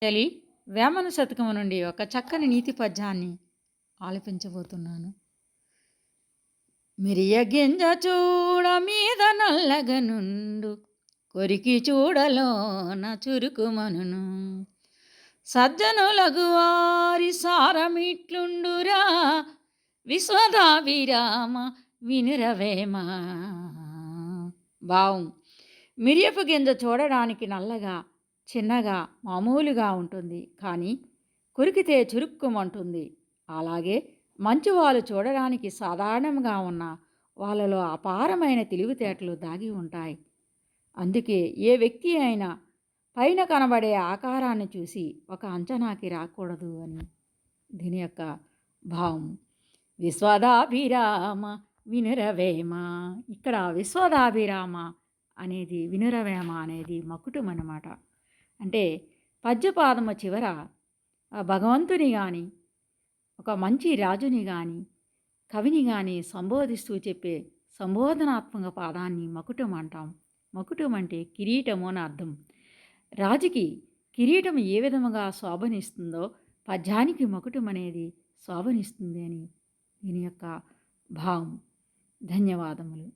తెలి వేమన శతకము నుండి ఒక చక్కని నీతి పద్యాన్ని ఆలపించబోతున్నాను. మిరియ గింజ చూడ మీద నల్లగనుండు, కొరికి చూడలోన చురుకుమనును. సజ్జనులగు వారి సారమిట్లుండురా, విశ్వదాభిరామ వినురవేమ. భావం: మిరియపు గింజ చూడడానికి నల్లగా, చిన్నగా, మామూలుగా ఉంటుంది, కానీ కొరికితే చురుక్కుమంటుంది. అలాగే మంచివాళ్ళు చూడడానికి సాధారణంగా ఉన్న వాళ్ళలో అపారమైన తెలివితేటలు దాగి ఉంటాయి. అందుకే ఏ వ్యక్తి అయినా పైన కనబడే ఆకారాన్ని చూసి ఒక అంచనాకి రాకూడదు అని దీని యొక్క భావం. విశ్వదాభిరామ వినురవేమ. ఇక్కడ విశ్వదాభిరామ అనేది, వినురవేమ అనేది మకుటం అన్నమాట. అంటే పద్యపాదము చివర భగవంతుని కానీ, ఒక మంచి రాజుని కానీ, కవిని కానీ సంబోధిస్తూ చెప్పే సంబోధనాత్మక పాదాన్ని మకుటం అంటాం. మకుటం అంటే కిరీటము అని అర్థం. రాజుకి కిరీటం ఏ విధముగా శోభనిస్తుందో పద్యానికి మకుటం అనేది శోభనిస్తుంది అని దీని యొక్క భావం. ధన్యవాదములు.